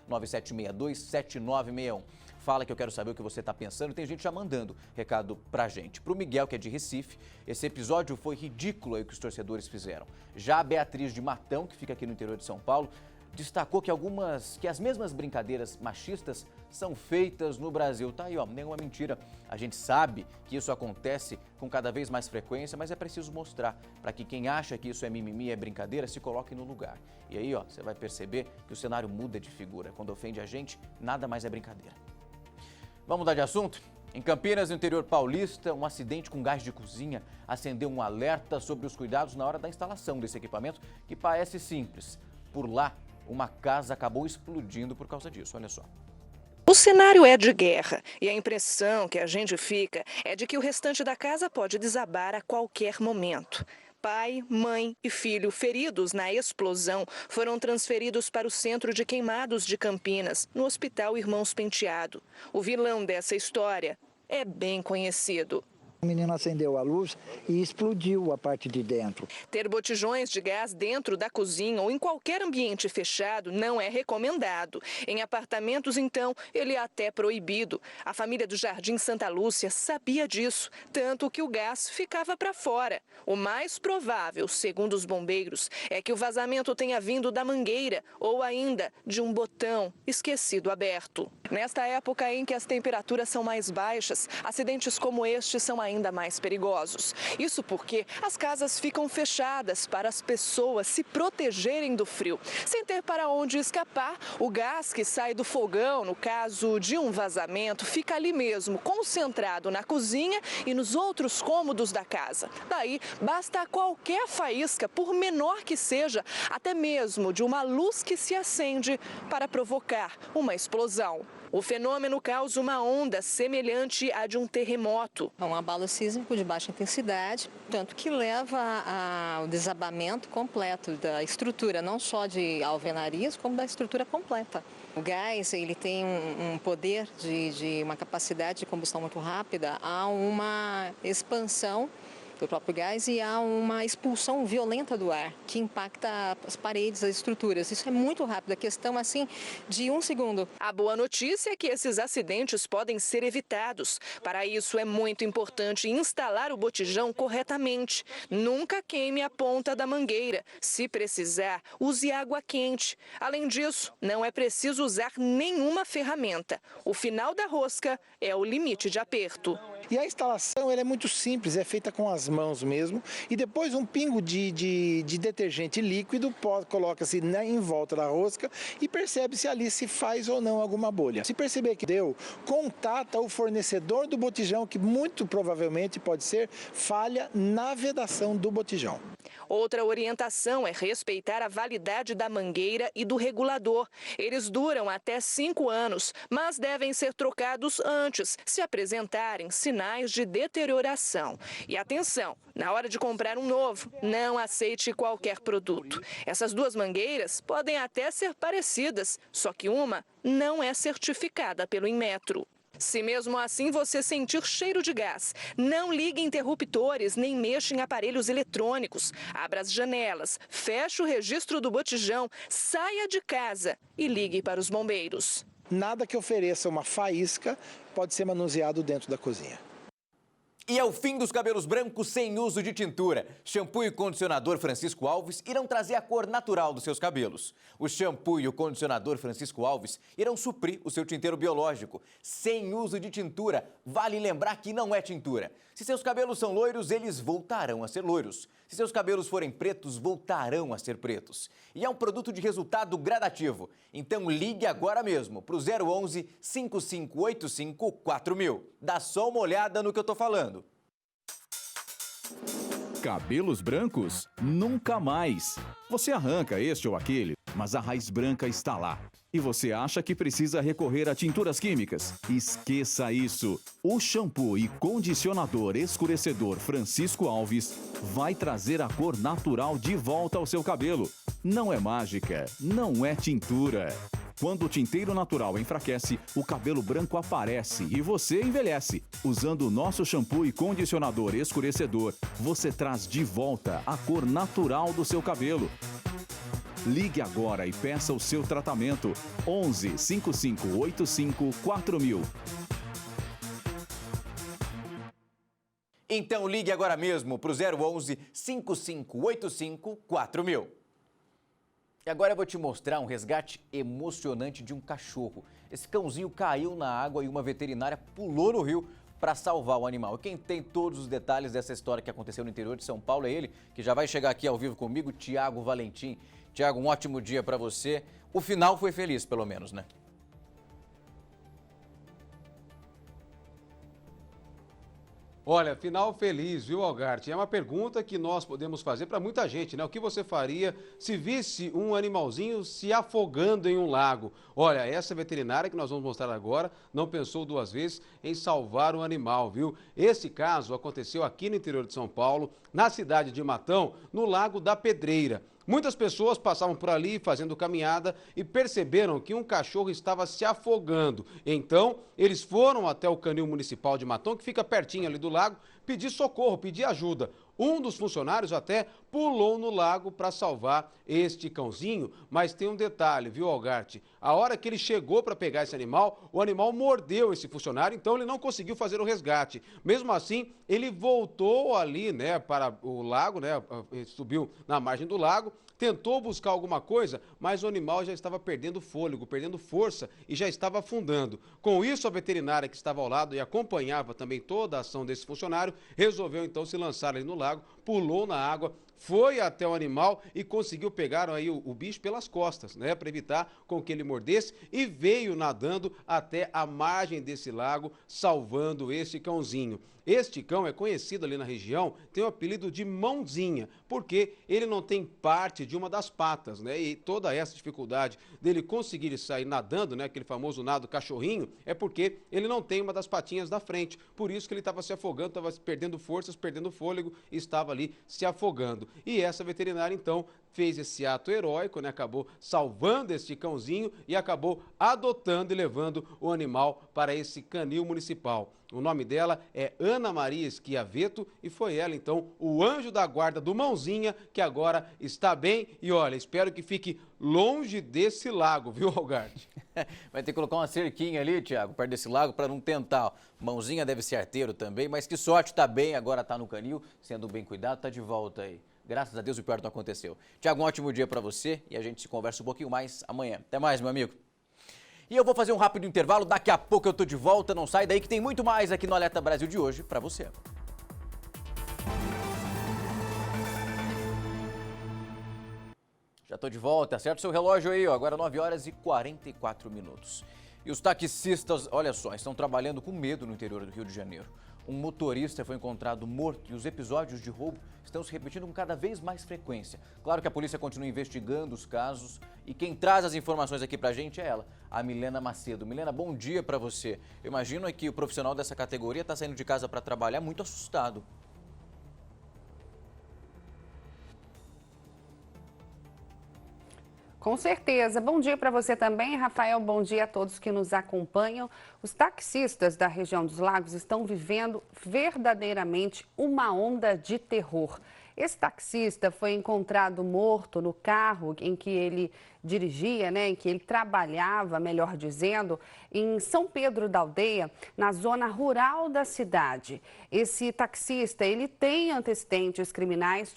S1: 997627961. Fala que eu quero saber o que você está pensando. Tem gente já mandando recado pra gente. Pro Miguel, que é de Recife, esse episódio foi ridículo aí o que os torcedores fizeram. Já a Beatriz de Matão, que fica aqui no interior de São Paulo, destacou que as mesmas brincadeiras machistas são feitas no Brasil. Tá aí, ó, nenhuma mentira. A gente sabe que isso acontece com cada vez mais frequência, mas é preciso mostrar para que quem acha que isso é mimimi, é brincadeira, se coloque no lugar. E aí, ó, você vai perceber que o cenário muda de figura. Quando ofende a gente, nada mais é brincadeira. Vamos mudar de assunto? Em Campinas, no interior paulista, um acidente com gás de cozinha acendeu um alerta sobre os cuidados na hora da instalação desse equipamento, que parece simples. Por lá, uma casa acabou explodindo por causa disso. Olha só.
S12: O cenário é de guerra e a impressão que a gente fica é de que o restante da casa pode desabar a qualquer momento. Pai, mãe e filho feridos na explosão foram transferidos para o Centro de Queimados de Campinas, no Hospital Irmãos Penteado. O vilão dessa história é bem conhecido.
S18: O menino acendeu a luz e explodiu a parte de dentro.
S12: Ter botijões de gás dentro da cozinha ou em qualquer ambiente fechado não é recomendado. Em apartamentos, então, ele é até proibido. A família do Jardim Santa Lúcia sabia disso, tanto que o gás ficava para fora. O mais provável, segundo os bombeiros, é que o vazamento tenha vindo da mangueira ou ainda de um botão esquecido aberto. Nesta época em que as temperaturas são mais baixas, acidentes como este são ainda mais perigosos. Isso porque as casas ficam fechadas para as pessoas se protegerem do frio. Sem ter para onde escapar, o gás que sai do fogão, no caso de um vazamento, fica ali mesmo, concentrado na cozinha e nos outros cômodos da casa. Daí, basta qualquer faísca, por menor que seja, até mesmo de uma luz que se acende para provocar uma explosão. O fenômeno causa uma onda semelhante à de um terremoto.
S19: É um abalo sísmico de baixa intensidade, tanto que leva ao desabamento completo da estrutura, não só de alvenarias, como da estrutura completa. O gás, ele tem um poder de uma capacidade de combustão muito rápida, há uma expansão do próprio gás e há uma expulsão violenta do ar que impacta as paredes, as estruturas. Isso é muito rápido, a questão assim de 1 segundo.
S12: A boa notícia é que esses acidentes podem ser evitados. Para isso é muito importante instalar o botijão corretamente. Nunca queime a ponta da mangueira. Se precisar, use água quente. Além disso, não é preciso usar nenhuma ferramenta. O final da rosca é o limite de aperto.
S20: E a instalação ela é muito simples, é feita com as mãos mesmo. E depois um pingo de detergente líquido coloca-se em volta da rosca e percebe se ali se faz ou não alguma bolha. Se perceber que deu, contata o fornecedor do botijão, que muito provavelmente pode ser falha na vedação do botijão.
S12: Outra orientação é respeitar a validade da mangueira e do regulador. Eles duram até 5 anos, mas devem ser trocados antes, se apresentarem sinais de deterioração. E atenção, na hora de comprar um novo, não aceite qualquer produto. Essas duas mangueiras podem até ser parecidas, só que uma não é certificada pelo Inmetro. Se mesmo assim você sentir cheiro de gás, não ligue interruptores nem mexa em aparelhos eletrônicos. Abra as janelas, feche o registro do botijão, saia de casa e ligue para os bombeiros.
S20: Nada que ofereça uma faísca pode ser manuseado dentro da cozinha.
S1: E é o fim dos cabelos brancos sem uso de tintura. Shampoo e condicionador Francisco Alves irão trazer a cor natural dos seus cabelos. O shampoo e o condicionador Francisco Alves irão suprir o seu tinteiro biológico, sem uso de tintura. Vale lembrar que não é tintura. Se seus cabelos são loiros, eles voltarão a ser loiros. Se seus cabelos forem pretos, voltarão a ser pretos. E é um produto de resultado gradativo. Então ligue agora mesmo para o 011 5585 4000. Dá só uma olhada no que eu estou falando.
S21: Cabelos brancos? Nunca mais. Você arranca este ou aquele, mas a raiz branca está lá. E você acha que precisa recorrer a tinturas químicas? Esqueça isso. O shampoo e condicionador escurecedor Francisco Alves vai trazer a cor natural de volta ao seu cabelo. Não é mágica, não é tintura. Quando o tinteiro natural enfraquece, o cabelo branco aparece e você envelhece. Usando o nosso shampoo e condicionador escurecedor, você traz de volta a cor natural do seu cabelo. Ligue agora e peça o seu tratamento. 11 5585 4000.
S1: Então ligue agora mesmo para o 011 5585 4000. E agora eu vou te mostrar um resgate emocionante de um cachorro. Esse cãozinho caiu na água e uma veterinária pulou no rio para salvar o animal. E quem tem todos os detalhes dessa história que aconteceu no interior de São Paulo é ele, que já vai chegar aqui ao vivo comigo, Tiago Valentim. Tiago, um ótimo dia para você. O final foi feliz, pelo menos, né?
S3: Olha, final feliz, viu, Algarte? É uma pergunta que nós podemos fazer para muita gente, né? O que você faria se visse um animalzinho se afogando em um lago? Olha, essa veterinária que nós vamos mostrar agora não pensou duas vezes em salvar o animal, viu? Esse caso aconteceu aqui no interior de São Paulo, na cidade de Matão, no Lago da Pedreira. Muitas pessoas passavam por ali fazendo caminhada e perceberam que um cachorro estava se afogando. Então, eles foram até o canil municipal de Matão, que fica pertinho ali do lago, pedir socorro, pedir ajuda. Um dos funcionários até pulou no lago para salvar este cãozinho, mas tem um detalhe, viu, Algarte? A hora que ele chegou para pegar esse animal, o animal mordeu esse funcionário, então ele não conseguiu fazer o resgate. Mesmo assim, ele voltou ali, né, para o lago, né, subiu na margem do lago, tentou buscar alguma coisa, mas o animal já estava perdendo fôlego, perdendo força e já estava afundando. Com isso, a veterinária que estava ao lado e acompanhava também toda a ação desse funcionário, resolveu então se lançar ali no lago, pulou na água, foi até o animal e conseguiu pegar aí o bicho pelas costas, né, para evitar com que ele mordesse e veio nadando até a margem desse lago, salvando esse cãozinho. Este cão é conhecido ali na região, tem o apelido de Mãozinha, porque ele não tem parte de uma das patas, né? E toda essa dificuldade dele conseguir sair nadando, né? Aquele famoso nado cachorrinho, é porque ele não tem uma das patinhas da frente. Por isso que ele estava se afogando, estava perdendo forças, perdendo fôlego e estava ali se afogando. E essa veterinária, então, fez esse ato heróico, né? Acabou salvando este cãozinho e acabou adotando e levando o animal para esse canil municipal. O nome dela é Ana Maria Schiavetto e foi ela, então, o anjo da guarda do Mãozinha, que agora está bem e, olha, espero que fique longe desse lago, viu, Algarte?
S1: Vai ter que colocar uma cerquinha ali, Tiago, perto desse lago, para não tentar. Mãozinha deve ser arteiro também, mas que sorte, está bem, agora está no canil, sendo bem cuidado, está de volta aí. Graças a Deus o pior não aconteceu. Tiago, um ótimo dia para você e a gente se conversa um pouquinho mais amanhã. Até mais, meu amigo. E eu vou fazer um rápido intervalo, daqui a pouco eu tô de volta, não sai daí que tem muito mais aqui no Alerta Brasil de hoje para você. Já tô de volta, acerta o seu relógio aí, ó, agora 9 horas e 44 minutos. E os taxistas, olha só, estão trabalhando com medo no interior do Rio de Janeiro. Um motorista foi encontrado morto e os episódios de roubo estão se repetindo com cada vez mais frequência. Claro que a polícia continua investigando os casos e quem traz as informações aqui pra gente é ela, a Milena Macedo. Milena, bom dia pra você. Eu imagino que o profissional dessa categoria está saindo de casa para trabalhar muito assustado.
S22: Com certeza. Bom dia para você também, Rafael. Bom dia a todos que nos acompanham. Os taxistas da região dos Lagos estão vivendo verdadeiramente uma onda de terror. Esse taxista foi encontrado morto no carro em que ele dirigia, em que ele trabalhava, melhor dizendo, em São Pedro da Aldeia, na zona rural da cidade. Esse taxista, ele tinha antecedentes criminais.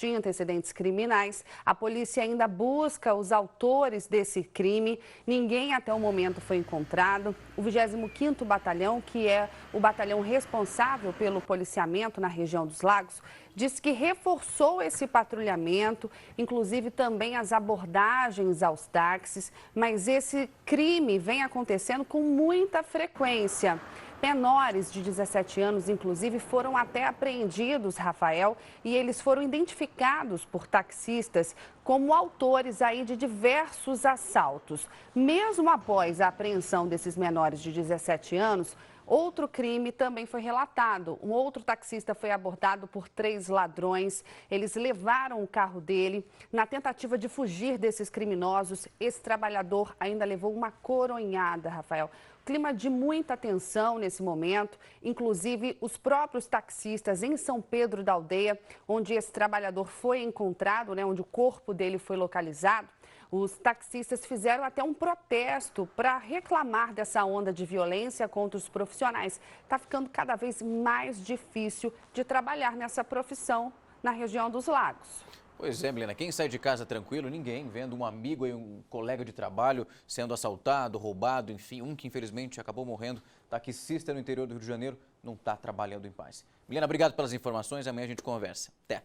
S22: A polícia ainda busca os autores desse crime. Ninguém até o momento foi encontrado. O 25º Batalhão, que é o batalhão responsável pelo policiamento na região dos Lagos, disse que reforçou esse patrulhamento, inclusive também as abordagens aos táxis, mas esse crime vem acontecendo com muita frequência. Menores de 17 anos, inclusive, foram até apreendidos, Rafael, e eles foram identificados por taxistas como autores aí de diversos assaltos. Mesmo após a apreensão desses menores de 17 anos, outro crime também foi relatado. Um outro taxista foi abordado por 3 ladrões. Eles levaram o carro dele. Na tentativa de fugir desses criminosos, esse trabalhador ainda levou uma coronhada, Rafael. Clima de muita tensão nesse momento, inclusive os próprios taxistas em São Pedro da Aldeia, onde esse trabalhador foi encontrado, onde o corpo dele foi localizado. Os taxistas fizeram até um protesto para reclamar dessa onda de violência contra os profissionais. Está ficando cada vez mais difícil de trabalhar nessa profissão na região dos Lagos.
S1: Pois é, Milena, quem sai de casa tranquilo? Ninguém, vendo um amigo e um colega de trabalho sendo assaltado, roubado, enfim, um que infelizmente acabou morrendo, taxista no interior do Rio de Janeiro, não está trabalhando em paz. Milena, obrigado pelas informações, amanhã a gente conversa. Até.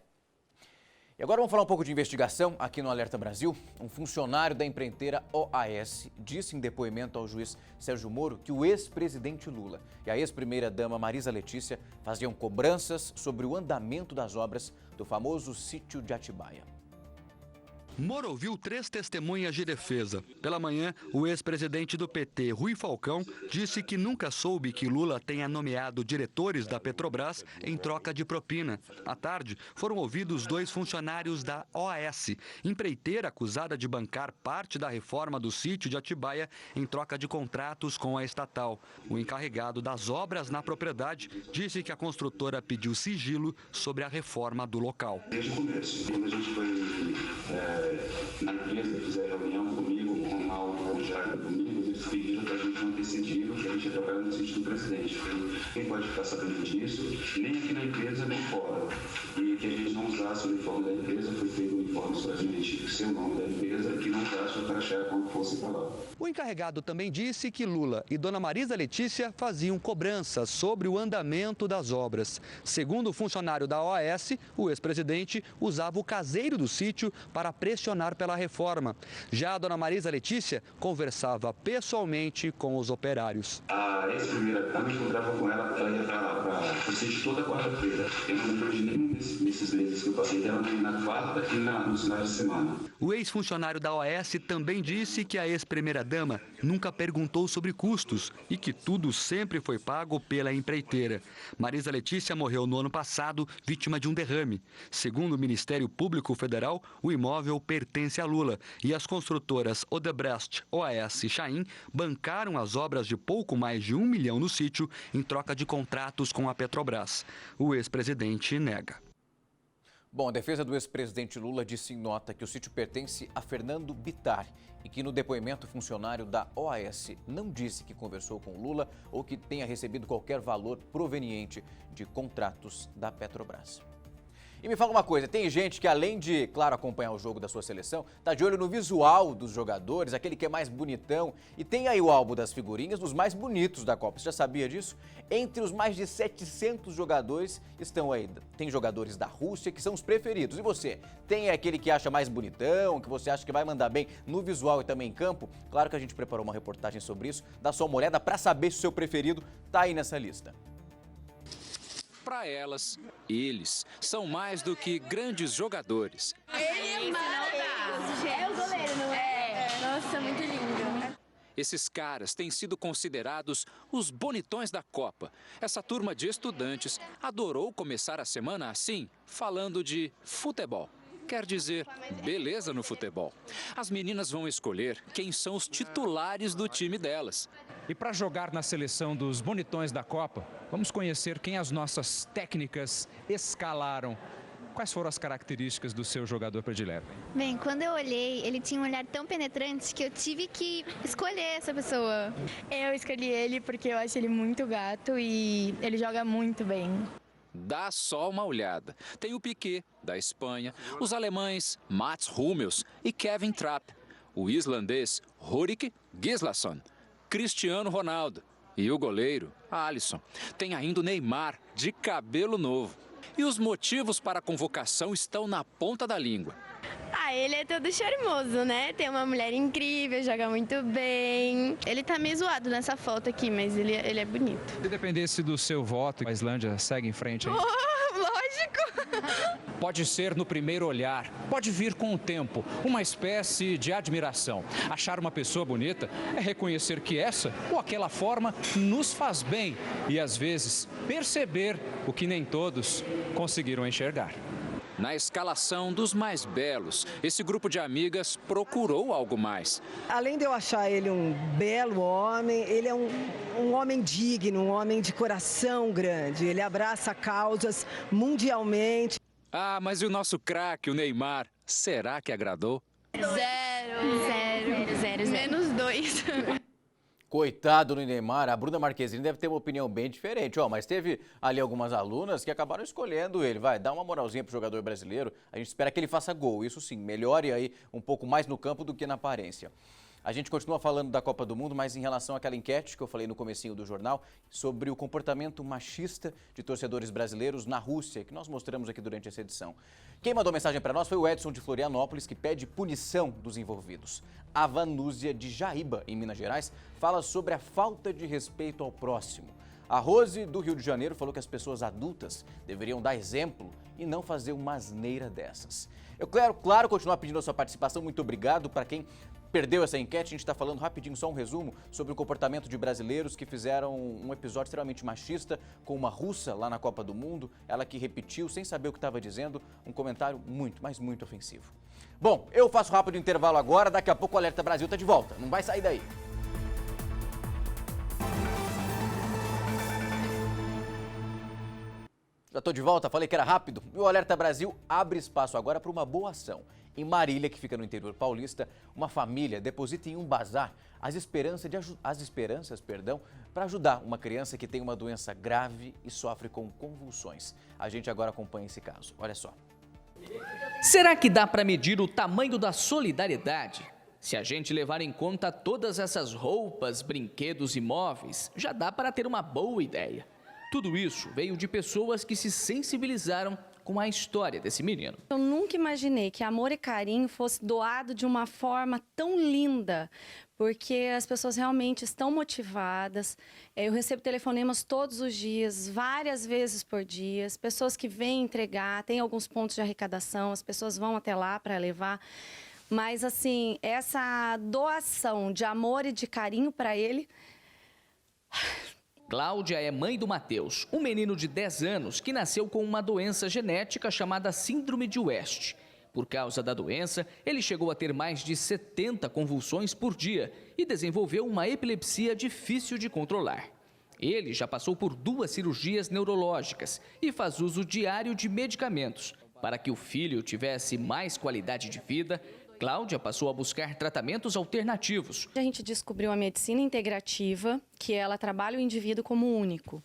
S1: E agora vamos falar um pouco de investigação aqui no Alerta Brasil. Um funcionário da empreiteira OAS disse em depoimento ao juiz Sérgio Moro que o ex-presidente Lula e a ex-primeira-dama Marisa Letícia faziam cobranças sobre o andamento das obras do famoso sítio de Atibaia.
S2: Moro ouviu 3 testemunhas de defesa. Pela manhã, o ex-presidente do PT, Rui Falcão, disse que nunca soube que Lula tenha nomeado diretores da Petrobras em troca de propina. À tarde, foram ouvidos 2 funcionários da OAS, empreiteira acusada de bancar parte da reforma do sítio de Atibaia em troca de contratos com a estatal. O encarregado das obras na propriedade disse que a construtora pediu sigilo sobre a reforma do local.
S5: Desde o começo, quando a gente foi na empresa, fizeram reunião comigo, com o Ronaldo, com o Jair, comigo, eles pediram para a gente não ter sentido que a gente ia trabalhar no sítio do presidente. Quem pode ficar sabendo disso, nem aqui na empresa, nem fora. E que a gente não usasse o uniforme da empresa, foi feito um uniforme somente seu nome da empresa, que não usasse o crachá quando fosse para lá.
S2: O encarregado também disse que Lula e Dona Marisa Letícia faziam cobranças sobre o andamento das obras. Segundo o funcionário da OAS, o ex-presidente usava o caseiro do sítio para pressionar pela reforma. Já a Dona Marisa Letícia conversava pessoalmente com os operários.
S5: A ex-primeira-dama encontrava com ela, ela ia para o sítio toda quarta-feira. Eu não lembro de nenhum desses meses que eu passei dela na quarta e nos finais de semana.
S2: O ex-funcionário da OAS também disse que a ex-primeira-dama nunca perguntou sobre custos e que tudo sempre foi pago pela empreiteira. Marisa Letícia morreu no ano passado, vítima de um derrame. Segundo o Ministério Público Federal, o imóvel pertence a Lula e as construtoras Odebrecht, OAS e Chain bancaram as obras de pouco mais de 1 milhão no sítio em troca de contratos com a Petrobras. O ex-presidente nega.
S1: Bom, a defesa do ex-presidente Lula disse em nota que o sítio pertence a Fernando Bittar e que no depoimento o funcionário da OAS não disse que conversou com Lula ou que tenha recebido qualquer valor proveniente de contratos da Petrobras. E me fala uma coisa, tem gente que além de, claro, acompanhar o jogo da sua seleção, tá de olho no visual dos jogadores, aquele que é mais bonitão, e tem aí o álbum das figurinhas dos mais bonitos da Copa. Você já sabia disso? Entre os mais de 700 jogadores estão aí, tem jogadores da Rússia que são os preferidos. E você, tem aquele que acha mais bonitão, que você acha que vai mandar bem no visual e também em campo? Claro que a gente preparou uma reportagem sobre isso, dá só uma olhada para saber se o seu preferido tá aí nessa lista.
S23: Para elas, eles são mais do que grandes jogadores.
S7: Ele não dá. É o goleiro, não é? Nossa, muito lindo.
S23: Esses caras têm sido considerados os bonitões da Copa. Essa turma de estudantes adorou começar a semana assim, falando de futebol. Quer dizer, beleza no futebol. As meninas vão escolher quem são os titulares do time delas.
S24: E para jogar na seleção dos bonitões da Copa, vamos conhecer quem as nossas técnicas escalaram. Quais foram as características do seu jogador predileto?
S25: Bem, quando eu olhei, ele tinha um olhar tão penetrante que eu tive que escolher essa pessoa.
S26: Eu escolhi ele porque eu acho ele muito gato e ele joga muito bem.
S23: Dá só uma olhada. Tem o Piqué, da Espanha, os alemães Mats Hummels e Kevin Trapp, o islandês Rurik Gislason, Cristiano Ronaldo e o goleiro Alisson. Tem ainda o Neymar, de cabelo novo. E os motivos para a convocação estão na ponta da língua.
S26: Ah, ele é todo charmoso, né? Tem uma mulher incrível, joga muito bem. Ele tá meio zoado nessa foto aqui, mas ele é bonito.
S24: Se dependesse do seu voto, a Islândia segue em frente, hein?
S26: Oh, lógico!
S24: Pode ser no primeiro olhar, pode vir com o tempo, uma espécie de admiração. Achar uma pessoa bonita é reconhecer que essa ou aquela forma nos faz bem e, às vezes, perceber o que nem todos conseguiram enxergar.
S23: Na escalação dos mais belos, esse grupo de amigas procurou algo mais.
S27: Além de eu achar ele um belo homem, ele é um homem digno, um homem de coração grande. Ele abraça causas mundialmente.
S23: Ah, mas e o nosso craque, o Neymar, será que agradou?
S26: Zero. -2.
S1: Coitado do Neymar, a Bruna Marquezine deve ter uma opinião bem diferente, mas teve ali algumas alunas que acabaram escolhendo ele. Vai, dá uma moralzinha pro jogador brasileiro, a gente espera que ele faça gol, isso sim, melhore aí um pouco mais no campo do que na aparência. A gente continua falando da Copa do Mundo, mas em relação àquela enquete que eu falei no comecinho do jornal sobre o comportamento machista de torcedores brasileiros na Rússia, que nós mostramos aqui durante essa edição. Quem mandou mensagem para nós foi o Edson de Florianópolis, que pede punição dos envolvidos. A Vanúzia de Jaíba, em Minas Gerais, fala sobre a falta de respeito ao próximo. A Rose, do Rio de Janeiro, falou que as pessoas adultas deveriam dar exemplo e não fazer uma asneira dessas. Eu quero, claro, continuar pedindo a sua participação. Muito obrigado para quem perdeu essa enquete. A gente está falando rapidinho, só um resumo, sobre o comportamento de brasileiros que fizeram um episódio extremamente machista com uma russa lá na Copa do Mundo. Ela que repetiu, sem saber o que estava dizendo, um comentário muito, mas muito ofensivo. Bom, eu faço rápido intervalo agora. Daqui a pouco o Alerta Brasil está de volta. Não vai sair daí. Já estou de volta, falei que era rápido. E o Alerta Brasil abre espaço agora para uma boa ação. Em Marília, que fica no interior paulista, uma família deposita em um bazar as esperanças para ajudar uma criança que tem uma doença grave e sofre com convulsões. A gente agora acompanha esse caso. Olha só.
S4: Será que dá para medir o tamanho da solidariedade? Se a gente levar em conta todas essas roupas, brinquedos e móveis, já dá para ter uma boa ideia. Tudo isso veio de pessoas que se sensibilizaram com a história desse menino.
S6: Eu nunca imaginei que amor e carinho fosse doado de uma forma tão linda, porque as pessoas realmente estão motivadas. Eu recebo telefonemas todos os dias, várias vezes por dia, pessoas que vêm entregar, tem alguns pontos de arrecadação, as pessoas vão até lá para levar. Mas, assim, essa doação de amor e de carinho para ele...
S4: Cláudia é mãe do Matheus, um menino de 10 anos que nasceu com uma doença genética chamada Síndrome de West. Por causa da doença, ele chegou a ter mais de 70 convulsões por dia e desenvolveu uma epilepsia difícil de controlar. Ele já passou por 2 cirurgias neurológicas e faz uso diário de medicamentos. Para que o filho tivesse mais qualidade de vida, Cláudia passou a buscar tratamentos alternativos.
S6: A gente descobriu a medicina integrativa, que ela trabalha o indivíduo como único.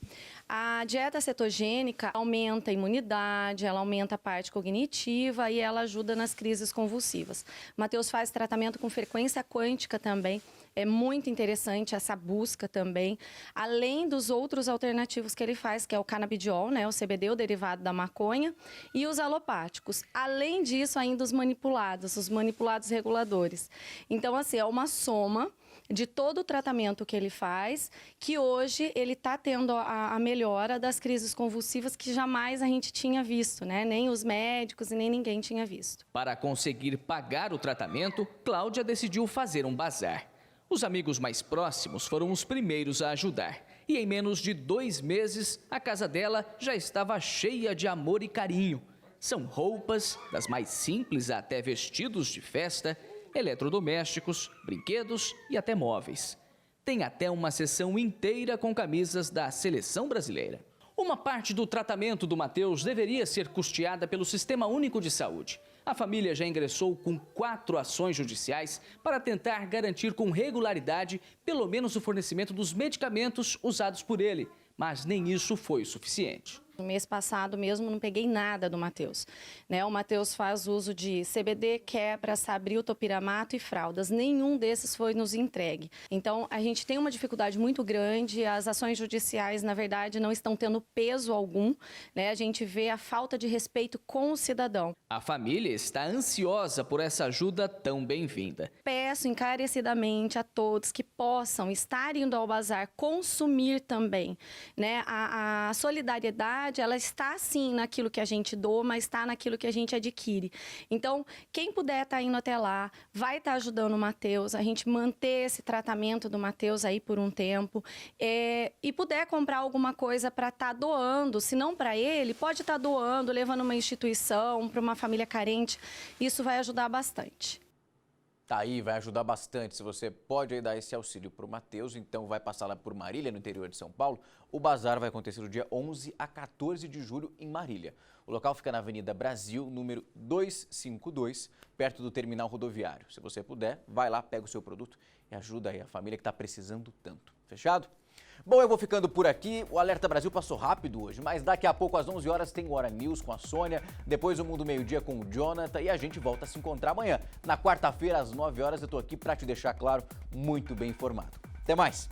S6: A dieta cetogênica aumenta a imunidade, ela aumenta a parte cognitiva e ela ajuda nas crises convulsivas. O Matheus faz tratamento com frequência quântica também. É muito interessante essa busca também, além dos outros alternativos que ele faz, que é o canabidiol, né, o CBD, o derivado da maconha, e os alopáticos. Além disso, ainda os manipulados reguladores. Então, assim, é uma soma de todo o tratamento que ele faz, que hoje ele está tendo a melhora das crises convulsivas que jamais a gente tinha visto, né? Nem os médicos e nem ninguém tinha visto.
S4: Para conseguir pagar o tratamento, Cláudia decidiu fazer um bazar. Os amigos mais próximos foram os primeiros a ajudar. E em menos de 2 meses, a casa dela já estava cheia de amor e carinho. São roupas, das mais simples até vestidos de festa, eletrodomésticos, brinquedos e até móveis. Tem até uma seção inteira com camisas da seleção brasileira. Uma parte do tratamento do Matheus deveria ser custeada pelo Sistema Único de Saúde. A família já ingressou com 4 ações judiciais para tentar garantir com regularidade pelo menos o fornecimento dos medicamentos usados por ele, mas nem isso foi o suficiente.
S6: No mês passado mesmo não peguei nada do Matheus, né? O Matheus faz uso de CBD, quebra, sabril, topiramato e fraldas. Nenhum desses foi nos entregue. Então a gente tem uma dificuldade muito grande, as ações judiciais na verdade não estão tendo peso algum, né? A gente vê a falta de respeito com o cidadão.
S4: A família está ansiosa por essa ajuda tão bem-vinda.
S6: Peço encarecidamente a todos que possam estar indo ao bazar, consumir também, né? A solidariedade ela está sim naquilo que a gente doa, mas está naquilo que a gente adquire. Então, quem puder estar indo até lá, vai estar ajudando o Matheus, a gente manter esse tratamento do Matheus aí por um tempo, e puder comprar alguma coisa para estar doando, se não para ele, pode estar doando, levando uma instituição, para uma família carente, isso vai ajudar bastante.
S1: Tá aí, vai ajudar bastante. Se você pode aí dar esse auxílio para o Matheus, então vai passar lá por Marília, no interior de São Paulo. O bazar vai acontecer do dia 11 a 14 de julho em Marília. O local fica na Avenida Brasil, número 252, perto do terminal rodoviário. Se você puder, vai lá, pega o seu produto e ajuda aí a família que está precisando tanto. Fechado? Bom, eu vou ficando por aqui. O Alerta Brasil passou rápido hoje, mas daqui a pouco às 11 horas tem o Hora News com a Sônia, depois o Mundo Meio-Dia com o Jonathan e a gente volta a se encontrar amanhã. Na quarta-feira às 9 horas eu tô aqui para te deixar, claro, muito bem informado. Até mais!